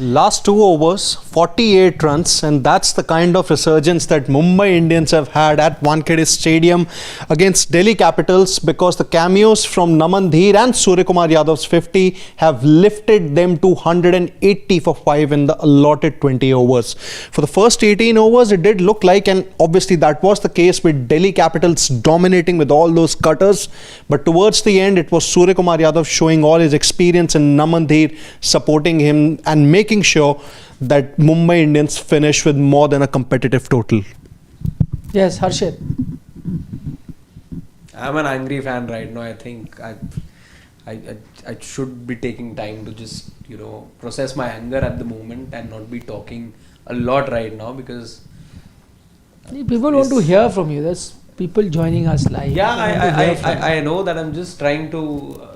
Last 2 overs, 48 runs, and that's the kind of resurgence that Mumbai Indians have had at Wankhede Stadium against Delhi Capitals, because the cameos from Dhir and Suryakumar Yadav's 50 have lifted them to 180 for 5 in the allotted 20 overs. For the first 18 overs, it did look like, and obviously that was the case with Delhi Capitals dominating with all those cutters, but towards the end, it was Suryakumar Yadav showing all his experience and Dhir supporting him and making sure that Mumbai Indians finish with more than a competitive total. Yes, Harshit. I'm an angry fan right now. I think I should be taking time to just process my anger at the moment and not be talking a lot right now, because People want to hear from you. There's people joining us live. Yeah, I know that. I'm just trying to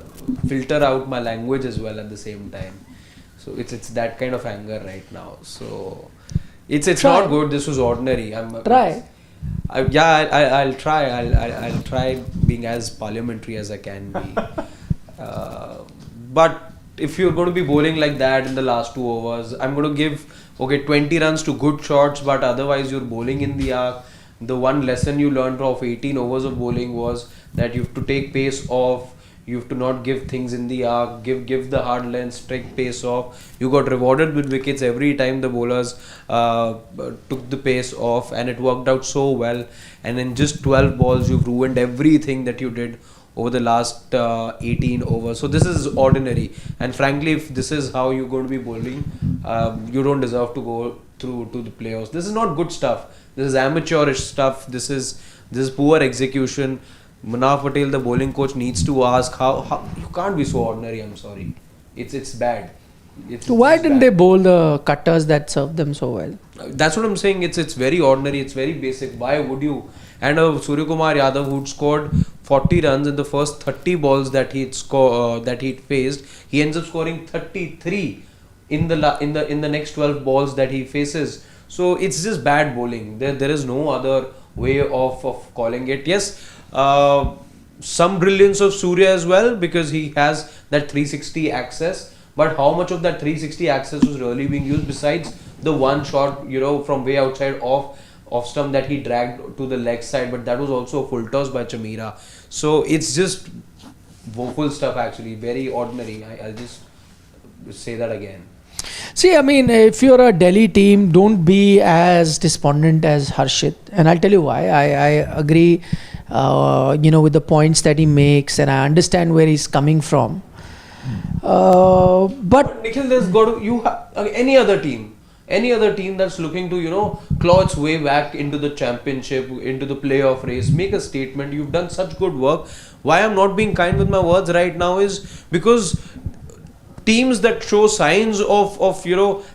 filter out my language as well at the same time. So it's that kind of anger right now. So it's not good. This was ordinary. Try. I'll try. I'll try being as parliamentary as I can be. But if you're going to be bowling like that in the last 2 overs, I'm going to give 20 runs to good shots, but otherwise you're bowling in the arc. The one lesson you learned of 18 overs of bowling was that you have to take pace off. You have to not give things in the arc, give the hard lengths, take pace off. You got rewarded with wickets every time the bowlers took the pace off, and it worked out so well. And in just 12 balls, you've ruined everything that you did over the last 18 overs. So this is ordinary. And frankly, if this is how you're going to be bowling, you don't deserve to go through to the playoffs. This is not good stuff. This is amateurish stuff. This is poor execution. Manav Patel, the bowling coach, needs to ask how you can't be so ordinary. I'm sorry, it's bad. Why didn't they bowl the cutters that served them so well? That's what I'm saying. It's very ordinary. It's very basic. Why would you? And Suryakumar Yadav, who'd scored 40 runs in the first 30 balls that he'd faced, he ends up scoring 33 in the next 12 balls that he faces. So it's just bad bowling. There is no other way of calling it. Yes. Some brilliance of Surya as well, because he has that 360 access, but how much of that 360 access was really being used besides the one shot from way outside off stump that he dragged to the leg side, but that was also a full toss by Chamira. So it's just woeful stuff, actually, very ordinary. I'll just say that again. See, I mean, if you're a Delhi team, don't be as despondent as Harshit. And I'll tell you why. I agree, with the points that he makes, and I understand where he's coming from. But Nikhil, there's got to, any other team that's looking to, claw its way back into the championship, into the playoff race, make a statement. You've done such good work. Why I'm not being kind with my words right now is because teams that show signs of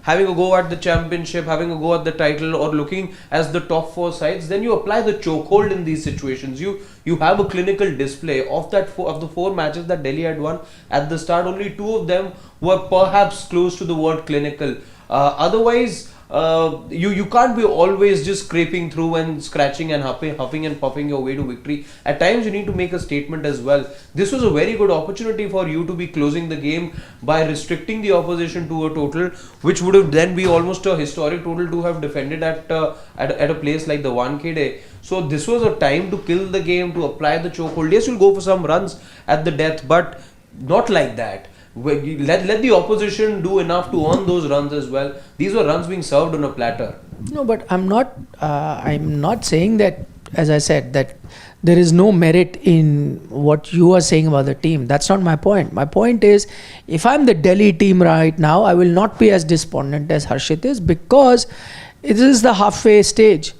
having a go at the championship, having a go at the title, or looking as the top 4 sides, then you apply the chokehold in these situations. You have a clinical display of the 4 matches that Delhi had won at the start. Only 2 of them were perhaps close to the word clinical. Otherwise, you can't be always just scraping through and scratching and huffing and puffing your way to victory. At times you need to make a statement as well. This was a very good opportunity for you to be closing the game by restricting the opposition to a total, which would have then be almost a historic total to have defended at a place like the Wankhede. So this was a time to kill the game, to apply the chokehold. Yes, you'll go for some runs at the death, but not like that. Let the opposition do enough to earn those runs as well. These were runs being served on a platter. No, but I'm not saying that, as I said, that there is no merit in what you are saying about the team. That's not my point. My point is, if I'm the Delhi team right now, I will not be as despondent as Harshit is, because it is the halfway stage.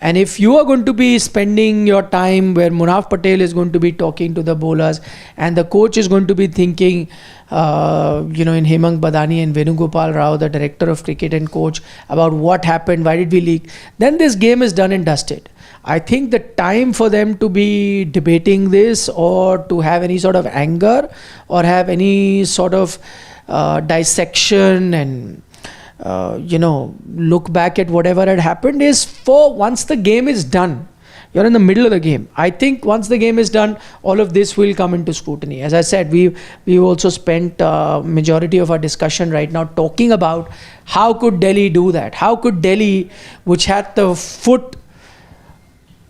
And if you are going to be spending your time where Manav Patel is going to be talking to the bowlers, and the coach is going to be thinking, in Hemang Badani and Venugopal Rao, the director of cricket and coach, about what happened, why did we leak, then this game is done and dusted. I think the time for them to be debating this, or to have any sort of anger, or have any sort of dissection and look back at whatever had happened, is for once the game is done. You're in the middle of the game. I think once the game is done, all of this will come into scrutiny. As I said, we've also spent majority of our discussion right now talking about how could Delhi do that? How could Delhi, which had the foot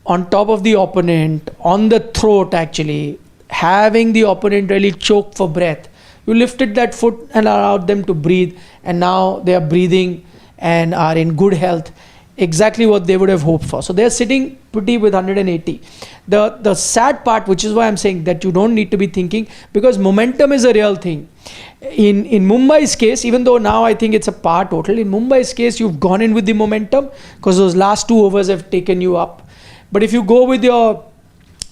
on top of the opponent, on the throat actually, having the opponent really choke for breath, you lifted that foot and allowed them to breathe, and now they are breathing and are in good health, exactly what they would have hoped for. So they're sitting pretty with 180. The sad part, which is why I'm saying that you don't need to be thinking, because momentum is a real thing. In Mumbai's case, even though now I think it's a par total, in Mumbai's case you've gone in with the momentum because those last 2 overs have taken you up. But if you go with your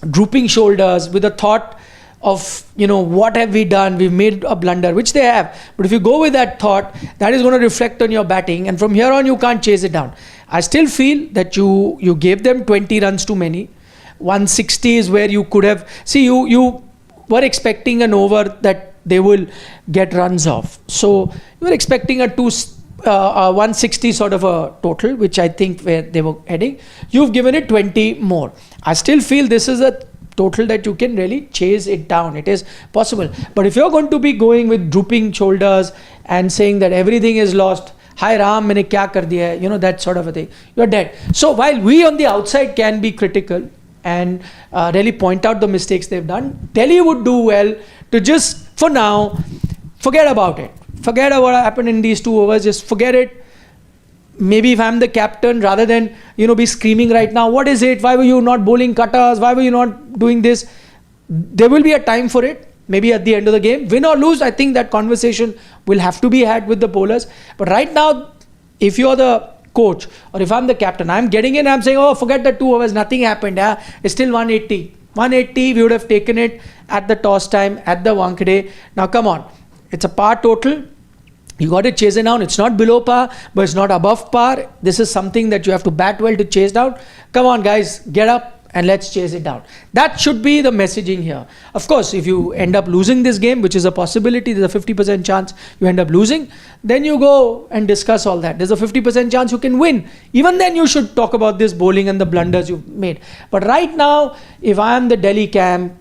drooping shoulders, with a thought of, what have we done? We've made a blunder, which they have. But if you go with that thought, that is going to reflect on your batting. And from here on, you can't chase it down. I still feel that you gave them 20 runs too many. 160 is where you could have... See, you were expecting an over that they will get runs off. So you were expecting a 160 sort of a total, which I think where they were heading. You've given it 20 more. I still feel this is a total that you can really chase it down. It is possible. But if you're going to be going with drooping shoulders and saying that everything is lost, hi Ram, maine kya kar diya hai, that sort of a thing, you're dead. So while we on the outside can be critical and really point out the mistakes they've done, Delhi would do well to just, for now, forget about it. Forget about what happened in these 2 overs. Just forget it. Maybe if I'm the captain, rather than be screaming right now, what is it? Why were you not bowling cutters? Why were you not doing this? There will be a time for it. Maybe at the end of the game, win or lose, I think that conversation will have to be had with the bowlers. But right now, if you're the coach or if I'm the captain, I'm getting in, I'm saying, oh, forget the 2 overs, nothing happened. It's still 180. 180, we would have taken it at the toss time, at the Wankhede. Now come on, it's a par total. You got to chase it down. It's not below par, but it's not above par. This is something that you have to bat well to chase down. Come on, guys, get up and let's chase it down. That should be the messaging here. Of course, if you end up losing this game, which is a possibility, there's a 50% chance you end up losing, then you go and discuss all that. There's a 50% chance you can win. Even then you should talk about this bowling and the blunders you've made. But right now, if I am the Delhi camp,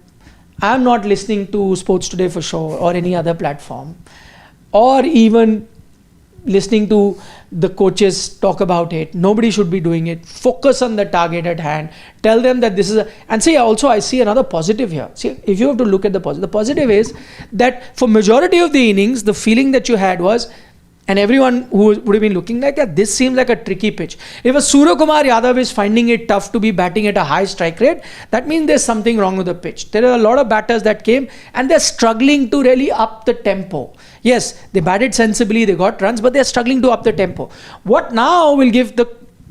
I'm not listening to Sports Today for sure or any other platform, or even listening to the coaches talk about it. Nobody should be doing it. Focus on the target at hand. Tell them that this is and see, also I see another positive here. See, if you have to look at the positive is that for majority of the innings, the feeling that you had was, and everyone who would have been looking like that, this seems like a tricky pitch. If a Suryakumar Yadav is finding it tough to be batting at a high strike rate, that means there's something wrong with the pitch. There are a lot of batters that came and they're struggling to really up the tempo. Yes, they batted sensibly, they got runs, but they're struggling to up the tempo. What now will give the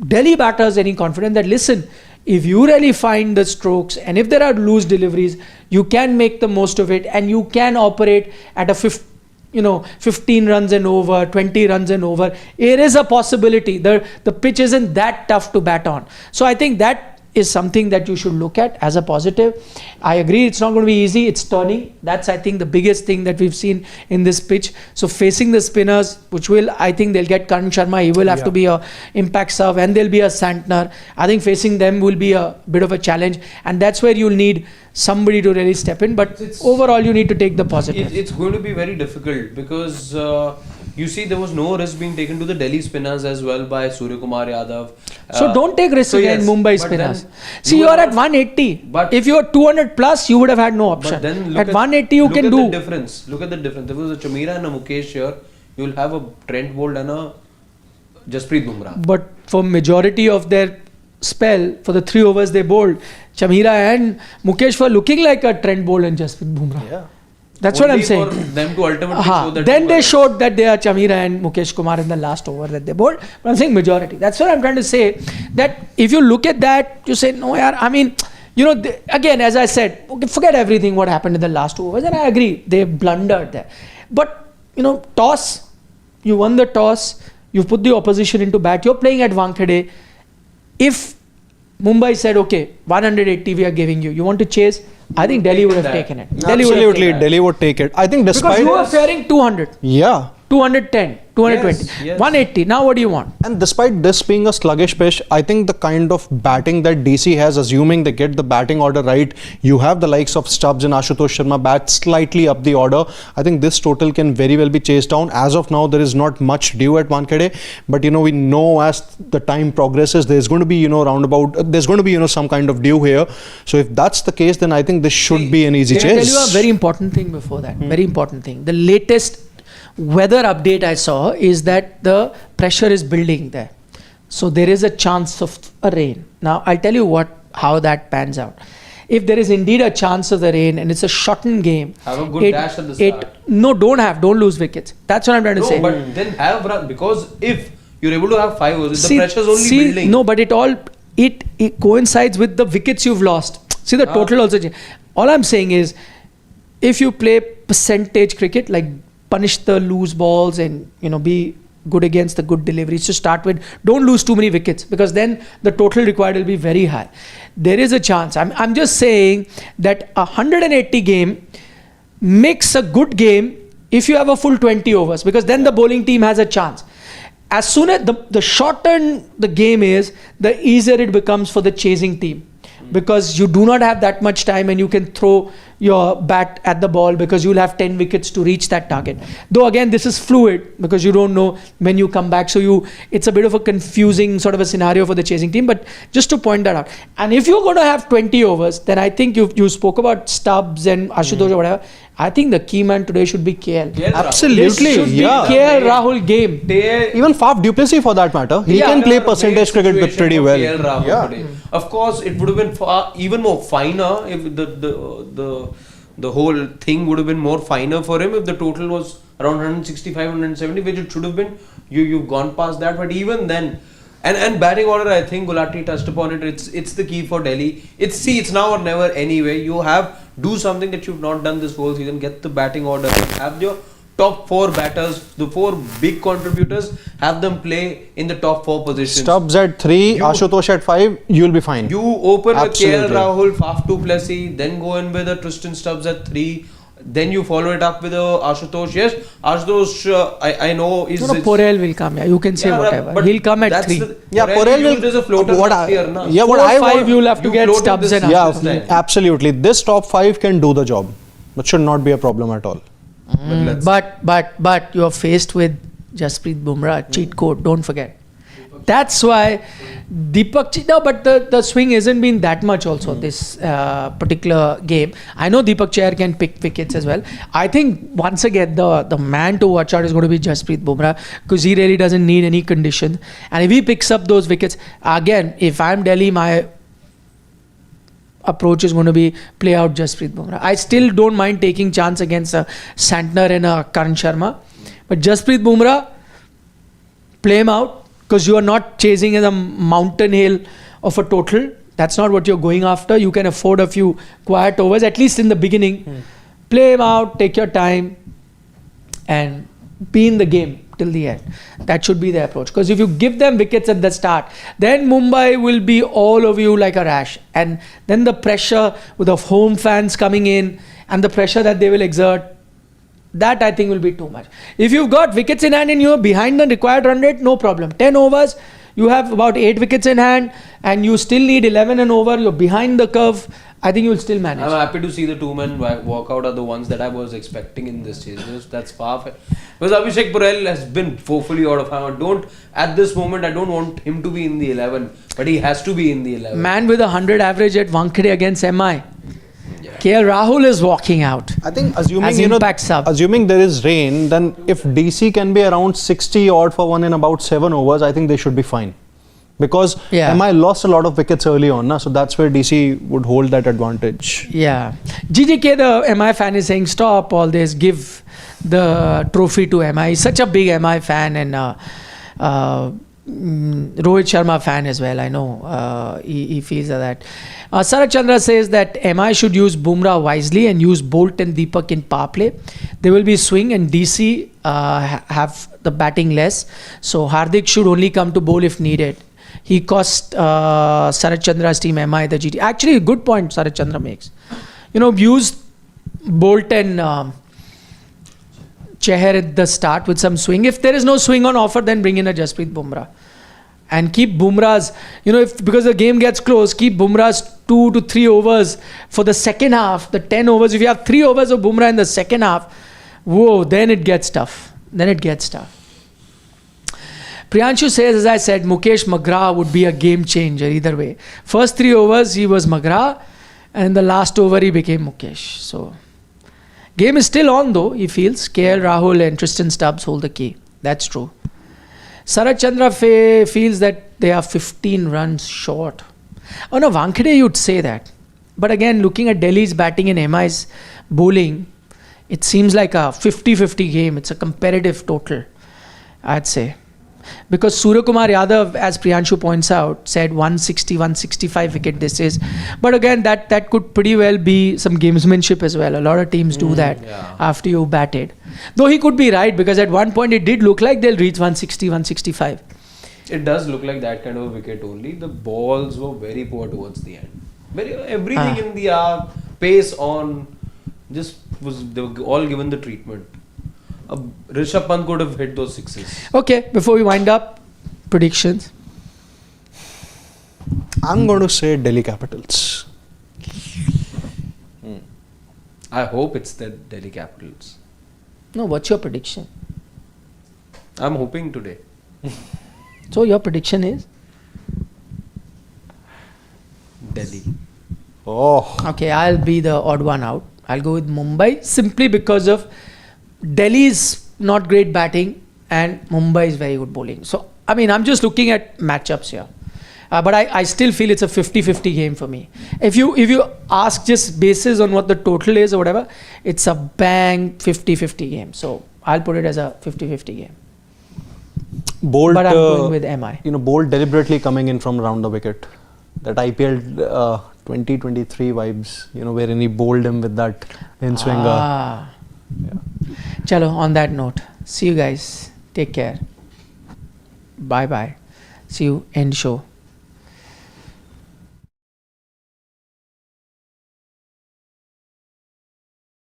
Delhi batters any confidence that, listen, if you really find the strokes and if there are loose deliveries, you can make the most of it and you can operate at a 15 runs and over, 20 runs and over. It is a possibility. The pitch isn't that tough to bat on. So I think that is something that you should look at as a positive. I agree it's not going to be easy. It's turning. That's, I think, the biggest thing that we've seen in this pitch. So facing the spinners, which will, I think they'll get Karan Sharma. He will have to be a impact serve and there'll be a Santner. I think facing them will be a bit of a challenge. And that's where you'll need somebody to really step in. But overall, you need to take the positive. It's going to be very difficult because you see there was no risk being taken to the Delhi spinners as well by Suryakumar Yadav. So don't take risks against Mumbai spinners. See, you are at 180. But if you are 200 plus, you would have had no option. But then at 180, you can do. Look at the difference. Look at the difference. There was a Chamira and a Mukesh here. You will have a Trent Bolt and a Jasprit Bumrah. But for majority of their spell, for the 3 overs they bowled, Chamira and Mukesh were looking like a Trent Bolt and Jasprit Bumrah. Yeah. That's only what I'm saying. For them to ultimately show that. Then they showed that they are Chamira and Mukesh Kumar in the last over that they bowled. But I'm saying majority. That's what I'm trying to say. That if you look at that, you say, no, yaar, I mean, again, as I said, okay, forget everything what happened in the last 2 overs. And I agree, they blundered there. But, toss, you won the toss, you put the opposition into bat, you're playing at Wankhede. If Mumbai said, okay, 180 we are giving you, you want to chase, I think Delhi would have taken it. Absolutely, Delhi would take it. I think despite... Because you were fearing 200. Yeah. 210, 220, Yes. 180. Now what do you want? And despite this being a sluggish pitch, I think the kind of batting that DC has, assuming they get the batting order right, you have the likes of Stubbs and Ashutosh Sharma bat slightly up the order. I think this total can very well be chased down. As of now, there is not much due at Wankhede, but we know as the time progresses, there's going to be there's going to be some kind of due here. So if that's the case, then I think this should be an easy Can I chase. tell you a very important thing before that? Very important thing. The latest weather update I saw is that the pressure is building there. So there is a chance of a rain. Now I'll tell you how that pans out. If there is indeed a chance of the rain and it's a shortened game, Have a good dash at the start. Don't lose wickets. That's what I'm trying to say. No, but then have run, because if you're able to have 5 overs, the pressure is only building. No, but it coincides with the wickets you've lost. See, the total also change. All I'm saying is, if you play percentage cricket, like punish the loose balls and be good against the good deliveries to start with, don't lose too many wickets, because then the total required will be very high. There is a chance. I'm just saying that a 180 game makes a good game if you have a full 20 overs, because then the bowling team has a chance. As soon as the shorter the game is, the easier it becomes for the chasing team, because you do not have that much time and you can throw your bat at the ball, because you'll have 10 wickets to reach that target. Though again, this is fluid because you don't know when you come back, so it's a bit of a confusing sort of a scenario for the chasing team. But just to point that out, and if you're going to have 20 overs, then I think you spoke about Stubbs and Ashutosh or whatever. I think the key man today should be KL. Absolutely, This should be KL Rahul game. Even Faf du Plessis for that matter, he can play percentage cricket pretty well. KL Rahul today. Of course, it would have been even more finer if the whole thing would have been more finer for him if the total was around 165, 170, which it should have been. You've gone past that, but even then, and batting order, I think Gulati touched upon it. It's the key for Delhi. It's now or never anyway. You do something that you've not done this whole season. Get the batting order. Have your top 4 batters, the 4 big contributors, have them play in the top 4 positions. Stubbs at 3, Ashutosh at 5, you'll be fine. You open Absolutely. with KL Rahul, Faf du Plessis, then go in with a Tristan Stubbs at 3. Then you follow it up with a Ashutosh. Yes, Ashutosh, I know is... Porel will come. Yeah, you can say whatever. but He'll come at 3. Porel will... There's a floater last year, na? Yeah, what 4 I 5 want... you'll have to get floated Stubbs this- and Yeah, Ashutosh. absolutely. This top 5 can do the job. That should not be a problem at all. But you're faced with Jasprit Bumrah, cheat code, don't forget. That's why Deepak... No, but the swing hasn't been that much also this particular game. I know Deepak Chair can pick wickets as well. I think once again the man to watch out is going to be Jasprit Bumrah, because he really doesn't need any condition. And if he picks up those wickets, again, if I'm Delhi, my approach is going to be play out Jasprit Bumrah. I still don't mind taking chance against a Santner and a Karan Sharma, but Jasprit Bumrah, play him out, because you are not chasing a mountain hill of a total. That's not what you're going after. You can afford a few quiet overs, at least in the beginning. Play him out, take your time, and be in the game till the end. That should be the approach. Because if you give them wickets at the start, then Mumbai will be all over you like a rash. And then the pressure with the home fans coming in and the pressure that they will exert, that I think will be too much. If you've got wickets in hand and you're behind the required run rate, no problem. 10 overs, you have about 8 wickets in hand and you still need 11 and over, you're behind the curve, I think you'll still manage. I'm happy to see the 2 men walk out are the ones that I was expecting in this chase. That's far. Because Abhishek Porel has been woefully out of hand. At this moment, I don't want him to be in the 11, but he has to be in the 11. Man with 100 average at Wankhede against MI. KL Rahul is walking out. I think assuming there is rain, then if DC can be around 60 odd for 1 in about 7 overs, I think they should be fine. Because MI lost a lot of wickets early on, so that's where DC would hold that advantage. Yeah. GGK, the MI fan, is saying stop all this, give the trophy to MI. He's such a big MI fan and Rohit Sharma fan as well. I know he feels that. Sarat Chandra says that MI should use Bumrah wisely and use Bolt and Deepak in power play. There will be swing and DC have the batting less. So Hardik should only come to bowl if needed. He cost Sarat Chandra's team MI the GT. Actually, a good point Sarat Chandra makes. Use Bolt and Chahar at the start with some swing. If there is no swing on offer, then bring in a Jasprit Bumrah. And keep Bumrah's, because the game gets close, keep Bumrah's 2 to 3 overs for the second half, the 10 overs. If you have 3 overs of Bumrah in the second half, then it gets tough. Priyanshu says, as I said, Mukesh McGrath would be a game changer either way. First 3 overs, he was McGrath, and the last over, he became Mukesh. So, game is still on though, he feels. KL Rahul and Tristan Stubbs hold the key. That's true. Sarat Chandra feels that they are 15 runs short. On a Wankhede, you'd say that. But again, looking at Delhi's batting and MI's bowling, it seems like a 50-50 game. It's a competitive total, I'd say. Because Suryakumar Yadav, as Priyanshu points out, said 160, 165 wicket this is. But again, that could pretty well be some gamesmanship as well. A lot of teams do that after you batted. Though he could be right, because at one point it did look like they'll reach 160, 165. It does look like that kind of a wicket only. The balls were very poor towards the end. Everything in the pace on, they were all given the treatment. Rishabh Pant could have hit those sixes. Okay, before we wind up, predictions. I'm going to say Delhi Capitals. I hope it's the Delhi Capitals. No, what's your prediction? I'm hoping today. So your prediction is? Delhi. Oh. Okay, I'll be the odd one out. I'll go with Mumbai simply because of Delhi's not great batting and Mumbai's very good bowling. So, I'm just looking at matchups here. But I still feel it's a 50-50 game for me. If you ask just basis on what the total is or whatever, it's a bang 50-50 game. So, I'll put it as a 50-50 game. Bold, but I'm going with MI. Bold deliberately coming in from around the wicket. That IPL 2023 vibes, wherein he bowled him with that in-swinger. Chalo, on that note, see you guys. Take care. Bye-bye. See you end show.